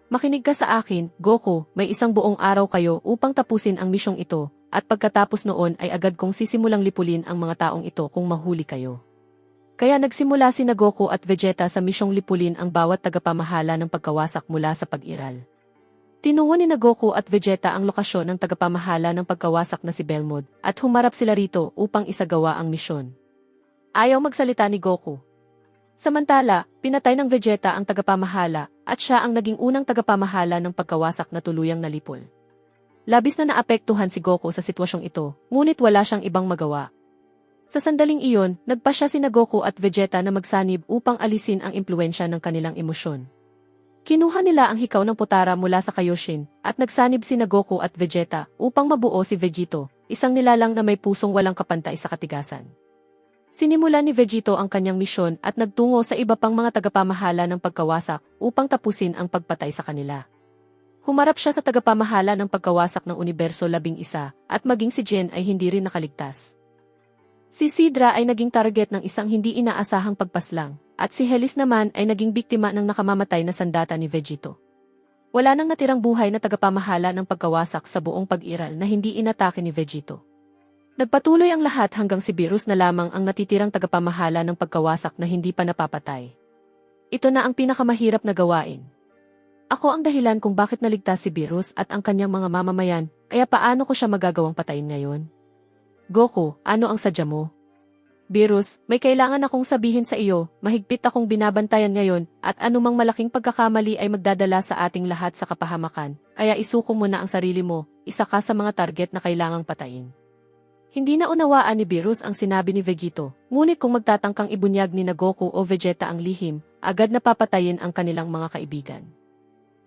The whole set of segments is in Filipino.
Makinig ka sa akin, Goku, may isang buong araw kayo upang tapusin ang misyong ito, at pagkatapos noon ay agad kong sisimulang lipulin ang mga taong ito kung mahuli kayo. Kaya nagsimula sina Goku at Vegeta sa misyong lipulin ang bawat tagapamahala ng pagkawasak mula sa pag-iral. Tinungo ni Goku at Vegeta ang lokasyon ng tagapamahala ng pagkawasak na si Belmod, at humarap sila rito upang isagawa ang misyon. Ayaw magsalita ni Goku. Samantala, pinatay ng Vegeta ang tagapamahala, at siya ang naging unang tagapamahala ng pagkawasak na tuluyang nalipol. Labis na naapektuhan si Goku sa sitwasyong ito, ngunit wala siyang ibang magawa. Sa sandaling iyon, nagpasya sina Goku at Vegeta na magsanib upang alisin ang impluensya ng kanilang emosyon. Kinuha nila ang hikaw ng Potara mula sa Kaioshin, at nagsanib sina Goku at Vegeta upang mabuo si Vegito, isang nilalang na may pusong walang kapantay sa katigasan. Sinimula ni Vegito ang kanyang misyon at nagtungo sa iba pang mga tagapamahala ng pagkawasak upang tapusin ang pagpatay sa kanila. Humarap siya sa tagapamahala ng pagkawasak ng Universo 11 at maging si Jen ay hindi rin nakaligtas. Si Sidra ay naging target ng isang hindi inaasahang pagpaslang, at si Helis naman ay naging biktima ng nakamamatay na sandata ni Vegito. Wala nang natirang buhay na tagapamahala ng pagkawasak sa buong pag-iral na hindi inatake ni Vegito. Nagpatuloy ang lahat hanggang si Beerus na lamang ang natitirang tagapamahala ng pagkawasak na hindi pa napapatay. Ito na ang pinakamahirap na gawain. Ako ang dahilan kung bakit naligtas si Beerus at ang kanyang mga mamamayan, kaya paano ko siya magagawang patayin ngayon? Goku, ano ang sadya mo? Beerus, may kailangan akong sabihin sa iyo, mahigpit akong binabantayan ngayon, at anumang malaking pagkakamali ay magdadala sa ating lahat sa kapahamakan, kaya isuko mo na ang sarili mo, isa ka sa mga target na kailangang patayin. Hindi na unawaan ni Beerus ang sinabi ni Vegito, ngunit kung magtatangkang ibunyag ni Goku o Vegeta ang lihim, agad na papatayin ang kanilang mga kaibigan.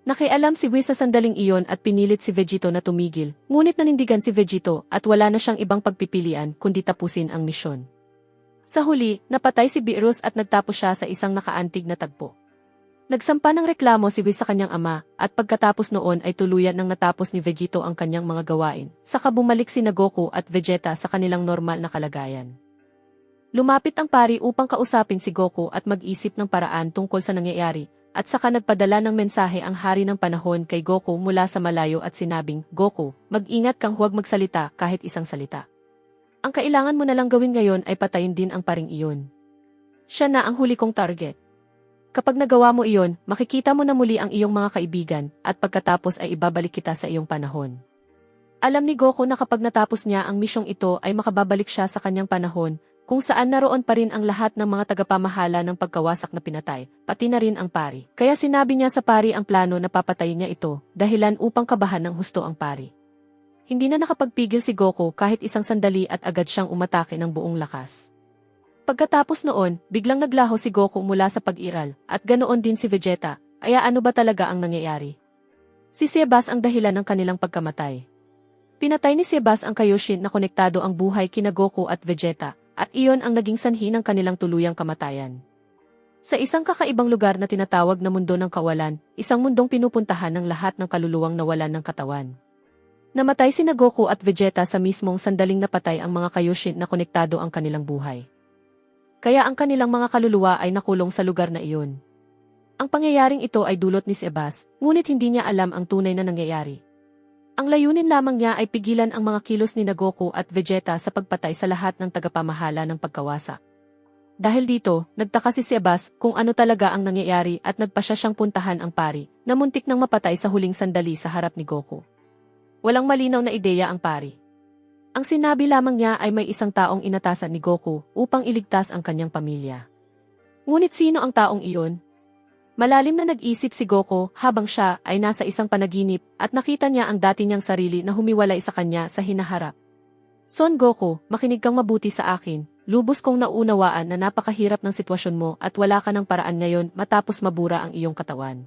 Nakialam si Whis sa sandaling iyon at pinilit si Vegito na tumigil, ngunit nanindigan si Vegito at wala na siyang ibang pagpipilian kundi tapusin ang misyon. Sa huli, napatay si Beerus at nagtapos siya sa isang nakaantig na tagpo. Nagsampa ng reklamo si Whis sa kanyang ama, at pagkatapos noon ay tuluyan nang natapos ni Vegito ang kanyang mga gawain, saka bumalik sina Goku at Vegeta sa kanilang normal na kalagayan. Lumapit ang pari upang kausapin si Goku at mag-isip ng paraan tungkol sa nangyayari, at saka nagpadala ng mensahe ang hari ng panahon kay Goku mula sa malayo at sinabing, Goku, mag-ingat kang huwag magsalita kahit isang salita. Ang kailangan mo na lang gawin ngayon ay patayin din ang paring iyon. Siya na ang huli kong target. Kapag nagawa mo iyon, makikita mo na muli ang iyong mga kaibigan, at pagkatapos ay ibabalik kita sa iyong panahon. Alam ni Goku na kapag natapos niya ang misyong ito ay makababalik siya sa kanyang panahon, kung saan naroon pa rin ang lahat ng mga tagapamahala ng pagkawasak na pinatay, pati na rin ang pari. Kaya sinabi niya sa pari ang plano na papatayin niya ito, dahilan upang kabahan ng husto ang pari. Hindi na nakapagpigil si Goku kahit isang sandali at agad siyang umatake ng buong lakas. Pagkatapos noon, biglang naglaho si Goku mula sa pag-iral, at ganoon din si Vegeta, kaya ano ba talaga ang nangyayari? Si Sebas ang dahilan ng kanilang pagkamatay. Pinatay ni Sebas ang Kaioshin na konektado ang buhay kina Goku at Vegeta, at iyon ang naging sanhi ng kanilang tuluyang kamatayan. Sa isang kakaibang lugar na tinatawag na mundo ng kawalan, isang mundong pinupuntahan ng lahat ng kaluluwang nawalan ng katawan. Namatay sina Goku at Vegeta sa mismong sandaling napatay ang mga Kaioshin na konektado ang kanilang buhay. Kaya ang kanilang mga kaluluwa ay nakulong sa lugar na iyon. Ang pangyayaring ito ay dulot ni Sebas, ngunit hindi niya alam ang tunay na nangyayari. Ang layunin lamang niya ay pigilan ang mga kilos ni Goku at Vegeta sa pagpatay sa lahat ng tagapamahala ng pagkawasak. Dahil dito, nagtaka si Sebas kung ano talaga ang nangyayari at nagpasya siyang puntahan ang pari, na muntik nang mapatay sa huling sandali sa harap ni Goku. Walang malinaw na ideya ang pari. Ang sinabi lamang niya ay may isang taong inatasan ni Goku upang iligtas ang kanyang pamilya. Ngunit sino ang taong iyon? Malalim na nag-isip si Goku habang siya ay nasa isang panaginip at nakita niya ang dati niyang sarili na humiwalay sa kanya sa hinaharap. Son Goku, makinig kang mabuti sa akin, lubos kong naunawaan na napakahirap ng sitwasyon mo at wala ka ng paraan ngayon matapos mabura ang iyong katawan.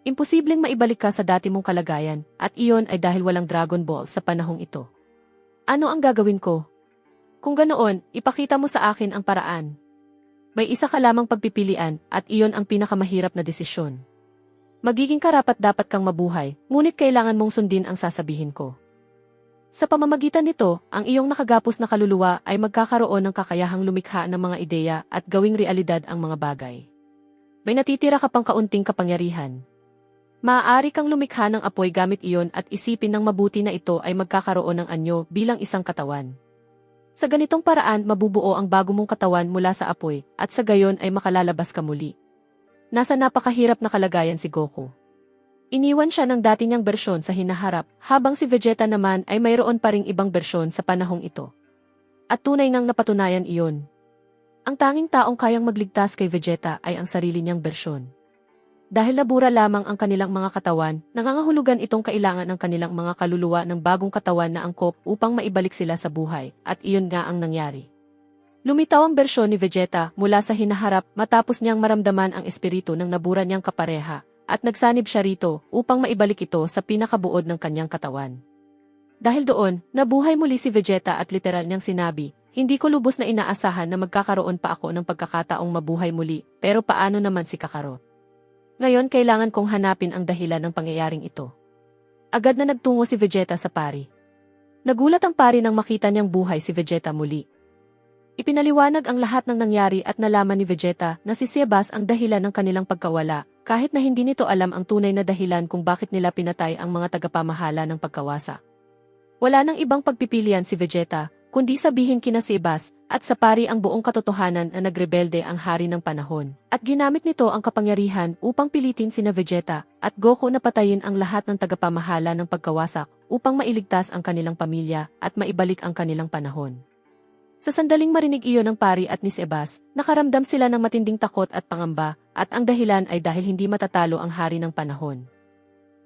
Imposibleng maibalik ka sa dati mong kalagayan at iyon ay dahil walang Dragon Ball sa panahong ito. Ano ang gagawin ko? Kung ganoon, ipakita mo sa akin ang paraan. May isa ka lamang pagpipilian at iyon ang pinakamahirap na desisyon. Magiging karapat-dapat kang mabuhay, ngunit kailangan mong sundin ang sasabihin ko. Sa pamamagitan nito, ang iyong nakagapos na kaluluwa ay magkakaroon ng kakayahang lumikha ng mga ideya at gawing realidad ang mga bagay. May natitira ka pang kaunting kapangyarihan. Maaari kang lumikha ng apoy gamit iyon at isipin ng mabuti na ito ay magkakaroon ng anyo bilang isang katawan. Sa ganitong paraan mabubuo ang bago mong katawan mula sa apoy at sa gayon ay makalalabas ka muli. Nasa napakahirap na kalagayan si Goku. Iniwan siya ng dati niyang bersyon sa hinaharap habang si Vegeta naman ay mayroon pa ring ibang bersyon sa panahong ito. At tunay ngang napatunayan iyon. Ang tanging taong kayang magligtas kay Vegeta ay ang sarili niyang bersyon. Dahil nabura lamang ang kanilang mga katawan, nangangahulugan itong kailangan ng kanilang mga kaluluwa ng bagong katawan na angkop upang maibalik sila sa buhay, at iyon nga ang nangyari. Lumitaw ang bersyon ni Vegeta mula sa hinaharap matapos niyang maramdaman ang espiritu ng nabura niyang kapareha, at nagsanib siya rito upang maibalik ito sa pinakabuod ng kanyang katawan. Dahil doon, nabuhay muli si Vegeta at literal niyang sinabi, "Hindi ko lubos na inaasahan na magkakaroon pa ako ng pagkakataong mabuhay muli, pero paano naman si Kakarot? Ngayon kailangan kong hanapin ang dahilan ng pangyayaring ito." Agad na nagtungo si Vegeta sa pari. Nagulat ang pari nang makita niyang buhay si Vegeta muli. Ipinaliwanag ang lahat ng nangyari at nalaman ni Vegeta na si Sebas ang dahilan ng kanilang pagkawala, kahit na hindi nito alam ang tunay na dahilan kung bakit nila pinatay ang mga tagapamahala ng pagkawasa. Wala nang ibang pagpipilian si Vegeta, kundi sabihin kina Sebas at sa pari ang buong katotohanan na nagrebelde ang hari ng panahon. At ginamit nito ang kapangyarihan upang pilitin sina Vegeta at Goku na patayin ang lahat ng tagapamahala ng pagkawasak upang mailigtas ang kanilang pamilya at maibalik ang kanilang panahon. Sa sandaling marinig iyon ng pari at ni Sebas, nakaramdam sila ng matinding takot at pangamba, at ang dahilan ay dahil hindi matatalo ang hari ng panahon.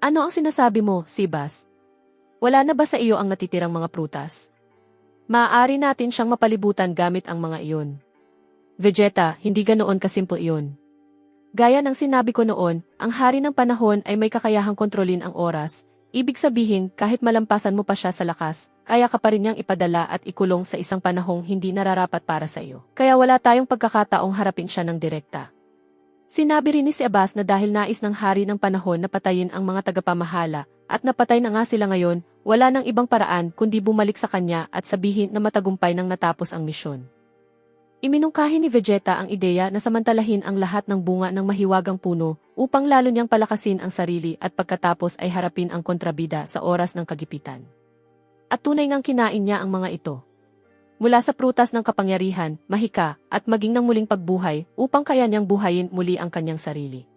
"Ano ang sinasabi mo, Sebas? Wala na ba sa iyo ang natitirang mga prutas? Maaari natin siyang mapalibutan gamit ang mga iyon." "Vegeta, hindi ganoon kasimple iyon. Gaya ng sinabi ko noon, ang hari ng panahon ay may kakayahang kontrolin ang oras. Ibig sabihin, kahit malampasan mo pa siya sa lakas, kaya ka pa rin niyang ipadala at ikulong sa isang panahong hindi nararapat para sa iyo. Kaya wala tayong pagkakataong harapin siya ng direkta." Sinabi rin ni Sebas na dahil nais ng hari ng panahon na patayin ang mga tagapamahala, at napatay na nga sila ngayon, wala nang ibang paraan kundi bumalik sa kanya at sabihin na matagumpay nang natapos ang misyon. Iminungkahi ni Vegeta ang ideya na samantalahin ang lahat ng bunga ng mahiwagang puno upang lalo niyang palakasin ang sarili at pagkatapos ay harapin ang kontrabida sa oras ng kagipitan. At tunay ngang kinain niya ang mga ito. Mula sa prutas ng kapangyarihan, mahika, at maging ng muling pagbuhay upang kaya niyang buhayin muli ang kanyang sarili.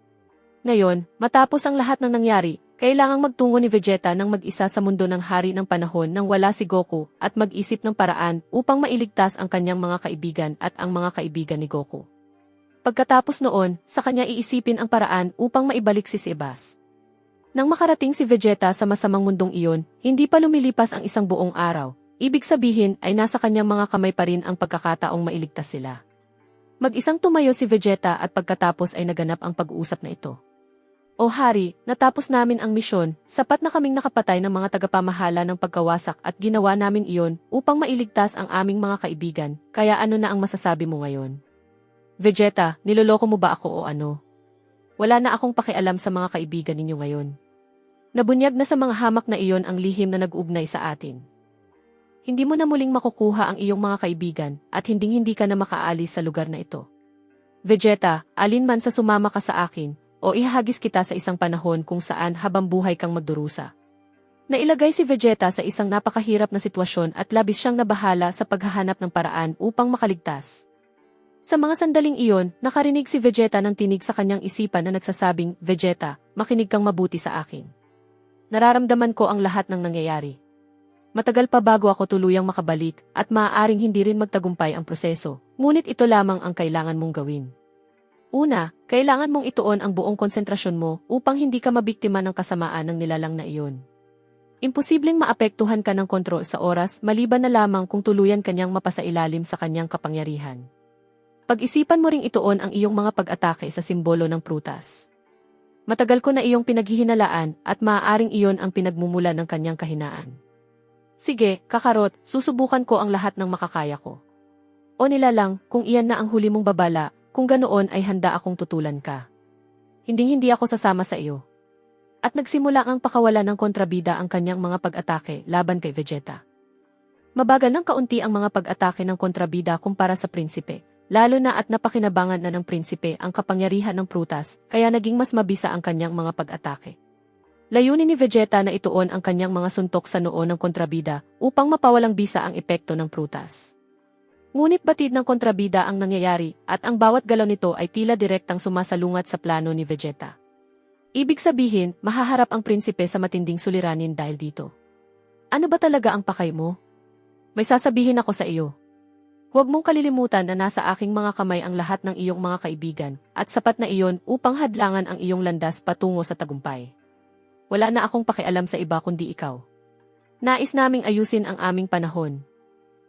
Ngayon, matapos ang lahat ng nangyari, kailangang magtungo ni Vegeta ng mag-isa sa mundo ng hari ng panahon nang wala si Goku at mag-isip ng paraan upang mailigtas ang kanyang mga kaibigan at ang mga kaibigan ni Goku. Pagkatapos noon, sa kanya iisipin ang paraan upang maibalik si Sebas. Nang makarating si Vegeta sa masamang mundong iyon, hindi pa lumilipas ang isang buong araw. Ibig sabihin ay nasa kanyang mga kamay pa rin ang pagkakataong mailigtas sila. Mag-isang tumayo si Vegeta at pagkatapos ay naganap ang pag-uusap na ito. "O hari, natapos namin ang misyon, sapat na kaming nakapatay ng mga tagapamahala ng pagkawasak at ginawa namin iyon upang mailigtas ang aming mga kaibigan, kaya ano na ang masasabi mo ngayon?" "Vegeta, niloloko mo ba ako o ano? Wala na akong pakialam sa mga kaibigan ninyo ngayon. Nabunyag na sa mga hamak na iyon ang lihim na nag-ugnay sa atin. Hindi mo na muling makukuha ang iyong mga kaibigan at hinding-hindi ka na makaalis sa lugar na ito. Vegeta, alinman sa sumama ka sa akin, o ihahagis kita sa isang panahon kung saan habang buhay kang magdurusa." Nailagay si Vegeta sa isang napakahirap na sitwasyon at labis siyang nabahala sa paghahanap ng paraan upang makaligtas. Sa mga sandaling iyon, nakarinig si Vegeta ng tinig sa kanyang isipan na nagsasabing, "Vegeta, makinig kang mabuti sa akin. Nararamdaman ko ang lahat ng nangyayari. Matagal pa bago ako tuluyang makabalik at maaaring hindi rin magtagumpay ang proseso, ngunit ito lamang ang kailangan mong gawin. Una, kailangan mong ituon ang buong konsentrasyon mo upang hindi ka mabiktima ng kasamaan ng nilalang na iyon. Imposibleng maapektuhan ka ng kontrol sa oras maliban na lamang kung tuluyan kanyang mapasailalim sa kanyang kapangyarihan. Pag-isipan mo ring ituon ang iyong mga pag-atake sa simbolo ng prutas. Matagal ko na iyong pinaghihinalaan at maaaring iyon ang pinagmumula ng kanyang kahinaan. Sige, Kakarot, susubukan ko ang lahat ng makakaya ko. O nilalang, kung iyan na ang huli mong babala, kung ganoon ay handa akong tutulan ka. Hinding-hindi ako sasama sa iyo." At nagsimula ang pakawala ng kontrabida ang kanyang mga pag-atake laban kay Vegeta. Mabagal ng kaunti ang mga pag-atake ng kontrabida kumpara sa prinsipe, lalo na at napakinabangan na ng prinsipe ang kapangyarihan ng prutas, kaya naging mas mabisa ang kanyang mga pag-atake. Layunin ni Vegeta na ituon ang kanyang mga suntok sa noo ng kontrabida upang mapawalang bisa ang epekto ng prutas. Ngunit batid ng kontrabida ang nangyayari at ang bawat galaw nito ay tila direktang sumasalungat sa plano ni Vegeta. Ibig sabihin, mahaharap ang prinsipe sa matinding suliranin dahil dito. Ano ba talaga ang pakay mo? May sasabihin ako sa iyo. Huwag mong kalilimutan na nasa aking mga kamay ang lahat ng iyong mga kaibigan at sapat na iyon upang hadlangan ang iyong landas patungo sa tagumpay. Wala na akong pakialam sa iba kundi ikaw. Nais naming ayusin ang aming panahon.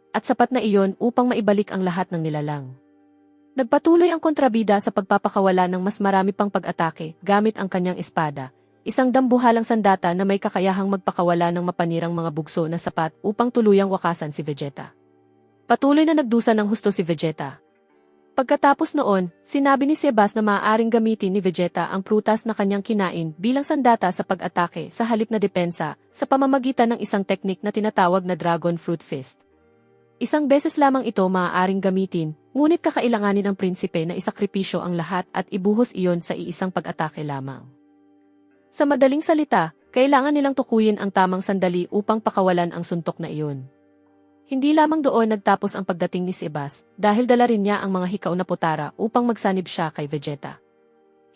At sapat na iyon upang maibalik ang lahat ng nilalang. Nagpatuloy ang kontrabida sa pagpapakawala ng mas marami pang pag-atake gamit ang kanyang espada, isang dambuhalang sandata na may kakayahang magpakawala ng mapanirang mga bugso na sapat upang tuluyang wakasan si Vegeta. Patuloy na nagdusa ng husto si Vegeta. Pagkatapos noon, sinabi ni Sebas na maaaring gamitin ni Vegeta ang prutas na kanyang kinain bilang sandata sa pag-atake sa halip na depensa sa pamamagitan ng isang teknik na tinatawag na Dragon Fruit Fist. Isang beses lamang ito maaaring gamitin, ngunit kakailanganin ng prinsipe na isakripisyo ang lahat at ibuhos iyon sa iisang pag-atake lamang. Sa madaling salita, kailangan nilang tukuyin ang tamang sandali upang pakawalan ang suntok na iyon. Hindi lamang doon nagtapos ang pagdating ni Sebas dahil dala rin niya ang mga hikaw na potara upang magsanib siya kay Vegeta.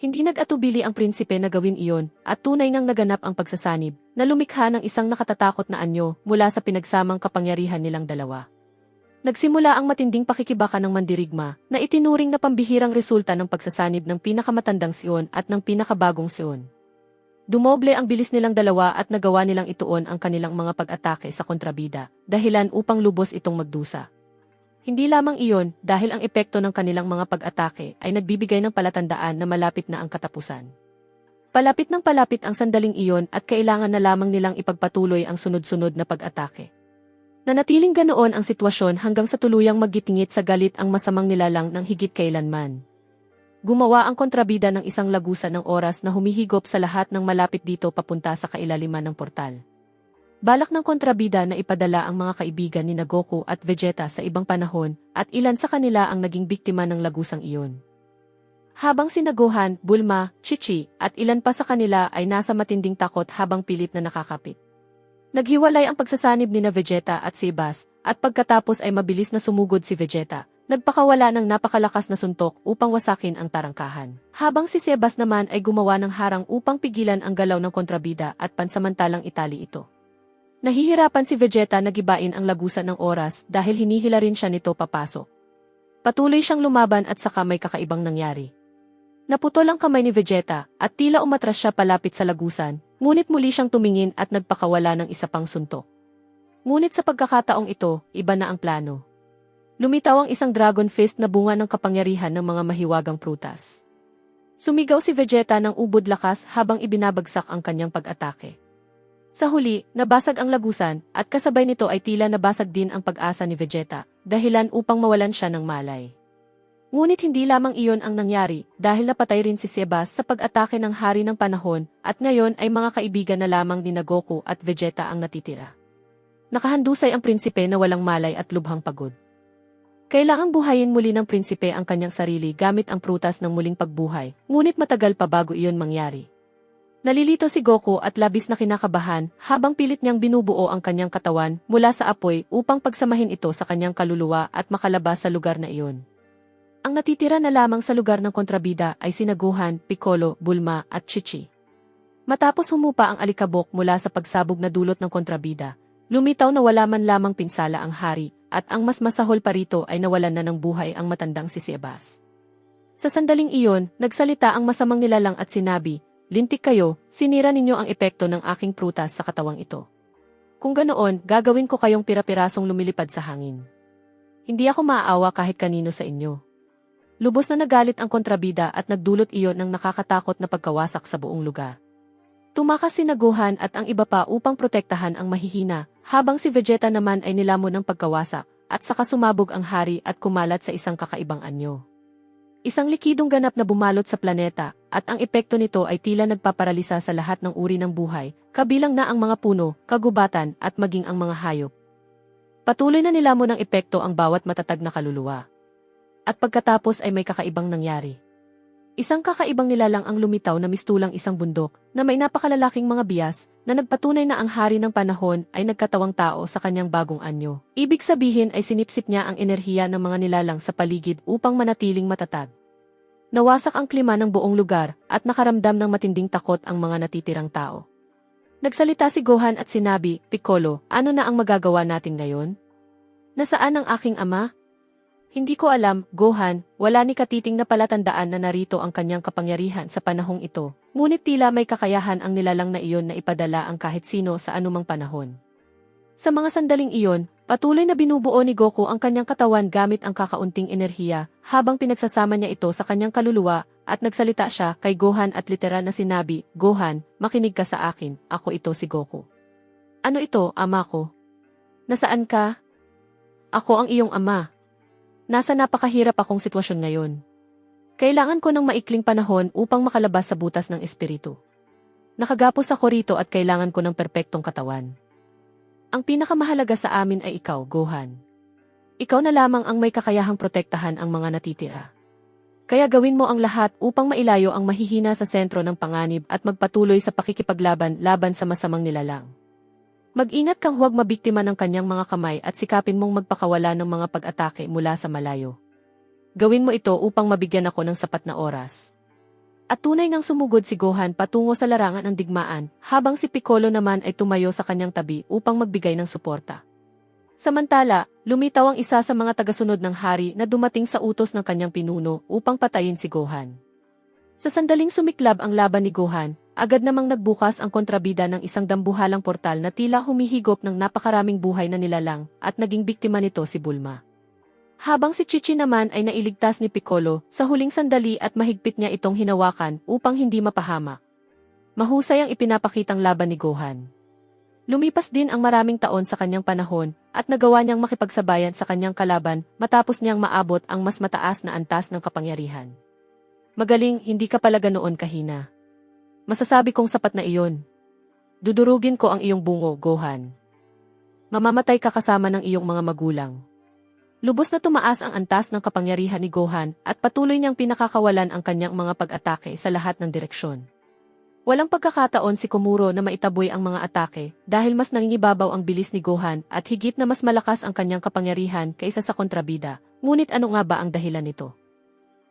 Hindi nag-atubili ang prinsipe na gawin iyon at tunay nang naganap ang pagsasanib na lumikha ng isang nakatatakot na anyo mula sa pinagsamang kapangyarihan nilang dalawa. Nagsimula ang matinding pakikibaka ng mandirigma na itinuring na pambihirang resulta ng pagsasanib ng pinakamatandang Sion at ng pinakabagong Sion. Dumoble ang bilis nilang dalawa at nagawa nilang ituon ang kanilang mga pag-atake sa kontrabida, dahilan upang lubos itong magdusa. Hindi lamang iyon dahil ang epekto ng kanilang mga pag-atake ay nagbibigay ng palatandaan na malapit na ang katapusan. Palapit ng palapit ang sandaling iyon at kailangan na lamang nilang ipagpatuloy ang sunod-sunod na pag-atake. Nanatiling ganoon ang sitwasyon hanggang sa tuluyang maggitingit sa galit ang masamang nilalang ng higit kailanman. Gumawa ang kontrabida ng isang lagusan ng oras na humihigop sa lahat ng malapit dito papunta sa kailaliman ng portal. Balak ng kontrabida na ipadala ang mga kaibigan ni Goku at Vegeta sa ibang panahon at ilan sa kanila ang naging biktima ng lagusang iyon. Habang si Gohan, Bulma, Chi-Chi at ilan pa sa kanila ay nasa matinding takot habang pilit na nakakapit. Naghiwalay ang pagsasanib ni Vegeta at Sebas at pagkatapos ay mabilis na sumugod si Vegeta. Nagpakawala ng napakalakas na suntok upang wasakin ang tarangkahan. Habang si Sebas naman ay gumawa ng harang upang pigilan ang galaw ng kontrabida at pansamantalang itali ito. Nahihirapan si Vegeta na gibain ang lagusan ng oras dahil hinihila rin siya nito papasok. Patuloy siyang lumaban at saka may kakaibang nangyari. Naputol ang kamay ni Vegeta at tila umatras siya palapit sa lagusan, ngunit muli siyang tumingin at nagpakawala ng isa pang suntok. Ngunit sa pagkakataong ito, iba na ang plano. Lumitaw ang isang dragon fist na bunga ng kapangyarihan ng mga mahiwagang prutas. Sumigaw si Vegeta ng ubod lakas habang ibinabagsak ang kanyang pag-atake. Sa huli, nabasag ang lagusan at kasabay nito ay tila nabasag din ang pag-asa ni Vegeta, dahilan upang mawalan siya ng malay. Ngunit hindi lamang iyon ang nangyari dahil napatay rin si Sebas sa pag-atake ng Hari ng Panahon at ngayon ay mga kaibigan na lamang ni Goku at Vegeta ang natitira. Nakahandusay ang prinsipe na walang malay at lubhang pagod. Kailangang buhayin muli ng prinsipe ang kanyang sarili gamit ang prutas ng muling pagbuhay, ngunit matagal pa bago iyon mangyari. Nalilito si Goku at labis na kinakabahan habang pilit niyang binubuo ang kanyang katawan mula sa apoy upang pagsamahin ito sa kanyang kaluluwa at makalabas sa lugar na iyon. Ang natitira na lamang sa lugar ng kontrabida ay sina Gohan, Piccolo, Bulma at Chi-Chi. Matapos humupa ang alikabok mula sa pagsabog na dulot ng kontrabida, lumitaw na wala man lamang pinsala ang hari, at ang mas masahol pa rito ay nawalan na ng buhay ang matandang si Sebas. Sa sandaling iyon, nagsalita ang masamang nilalang at sinabi, "Lintik kayo, sinira ninyo ang epekto ng aking prutas sa katawang ito. Kung ganoon, gagawin ko kayong pira-pirasong lumilipad sa hangin. Hindi ako maaawa kahit kanino sa inyo." Lubos na nagalit ang kontrabida at nagdulot iyon ng nakakatakot na pagkawasak sa buong lugar. Tumakas si Gohan at ang iba pa upang protektahan ang mahihina, habang si Vegeta naman ay nilamon ng pagkawasak, at saka sumabog ang hari at kumalat sa isang kakaibang anyo. Isang likidong ganap na bumalot sa planeta, at ang epekto nito ay tila nagpaparalisa sa lahat ng uri ng buhay, kabilang na ang mga puno, kagubatan at maging ang mga hayop. Patuloy na nilamon ng epekto ang bawat matatag na kaluluwa. At pagkatapos ay may kakaibang nangyari. Isang kakaibang nilalang ang lumitaw na mistulang isang bundok na may napakalalaking mga bias na nagpatunay na ang hari ng panahon ay nagkatawang tao sa kanyang bagong anyo. Ibig sabihin ay sinipsip niya ang enerhiya ng mga nilalang sa paligid upang manatiling matatag. Nawasak ang klima ng buong lugar at nakaramdam ng matinding takot ang mga natitirang tao. Nagsalita si Gohan at sinabi, "Piccolo, ano na ang magagawa natin ngayon? Nasaan ang aking ama?" "Hindi ko alam, Gohan, wala ni katiting na palatandaan na narito ang kanyang kapangyarihan sa panahong ito. Ngunit tila may kakayahan ang nilalang na iyon na ipadala ang kahit sino sa anumang panahon." Sa mga sandaling iyon, patuloy na binubuo ni Goku ang kanyang katawan gamit ang kakaunting enerhiya, habang pinagsasama niya ito sa kanyang kaluluwa, at nagsalita siya kay Gohan at literal na sinabi, "Gohan, makinig ka sa akin, ako ito si Goku." "Ano ito, ama ko? Nasaan ka?" "Ako ang iyong ama. Nasa napakahirap akong sitwasyon ngayon. Kailangan ko ng maikling panahon upang makalabas sa butas ng espiritu. Nakagapos ako rito at kailangan ko ng perpektong katawan. Ang pinakamahalaga sa amin ay ikaw, Gohan. Ikaw na lamang ang may kakayahang protektahan ang mga natitira. Kaya gawin mo ang lahat upang mailayo ang mahihina sa sentro ng panganib at magpatuloy sa pakikipaglaban laban sa masamang nilalang. Mag-ingat kang huwag mabiktima ng kanyang mga kamay at sikapin mong magpakawala ng mga pag-atake mula sa malayo. Gawin mo ito upang mabigyan ako ng sapat na oras." At tunay ngang sumugod si Gohan patungo sa larangan ng digmaan, habang si Piccolo naman ay tumayo sa kanyang tabi upang magbigay ng suporta. Samantala, lumitaw ang isa sa mga tagasunod ng hari na dumating sa utos ng kanyang pinuno upang patayin si Gohan. Sa sandaling sumiklab ang laban ni Gohan, agad namang nagbukas ang kontrabida ng isang dambuhalang portal na tila humihigop ng napakaraming buhay na nilalang at naging biktima nito si Bulma. Habang si Chichi naman ay nailigtas ni Piccolo sa huling sandali at mahigpit niya itong hinawakan upang hindi mapahamak. Mahusay ang ipinapakitang laban ni Gohan. Lumipas din ang maraming taon sa kanyang panahon at nagawa niyang makipagsabayan sa kanyang kalaban matapos niyang maabot ang mas mataas na antas ng kapangyarihan. "Magaling, hindi ka pala ganoon kahina. Masasabi kong sapat na iyon. Dudurugin ko ang iyong bungo, Gohan. Mamamatay ka kasama ng iyong mga magulang." Lubos na tumaas ang antas ng kapangyarihan ni Gohan at patuloy niyang pinakakawalan ang kanyang mga pag-atake sa lahat ng direksyon. Walang pagkakataon si Komuro na maitaboy ang mga atake dahil mas nangingibabaw ang bilis ni Gohan at higit na mas malakas ang kanyang kapangyarihan kaysa sa kontrabida. Ngunit ano nga ba ang dahilan nito?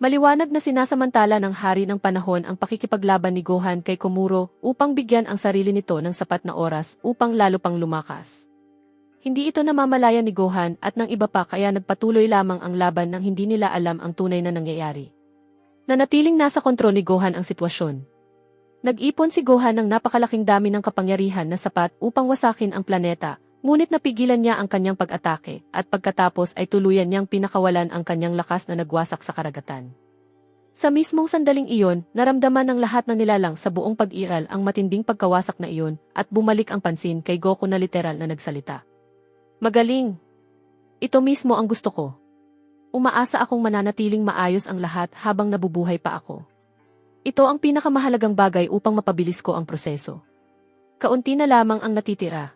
Maliwanag na sinasamantala ng hari ng panahon ang pakikipaglaban ni Gohan kay Komuro upang bigyan ang sarili nito ng sapat na oras upang lalo pang lumakas. Hindi ito namamalayan ni Gohan at ng iba pa kaya nagpatuloy lamang ang laban nang hindi nila alam ang tunay na nangyayari. Nanatiling nasa kontrol ni Gohan ang sitwasyon. Nag-ipon si Gohan ng napakalaking dami ng kapangyarihan na sapat upang wasakin ang planeta, ngunit napigilan niya ang kanyang pag-atake at pagkatapos ay tuluyan niyang pinakawalan ang kanyang lakas na nagwasak sa karagatan. Sa mismong sandaling iyon, naramdaman ng lahat ng nilalang sa buong pag-iral ang matinding pagkawasak na iyon at bumalik ang pansin kay Goku na literal na nagsalita. "Magaling! Ito mismo ang gusto ko. Umaasa akong mananatiling maayos ang lahat habang nabubuhay pa ako. Ito ang pinakamahalagang bagay upang mapabilis ko ang proseso. Kaunti na lamang ang natitira.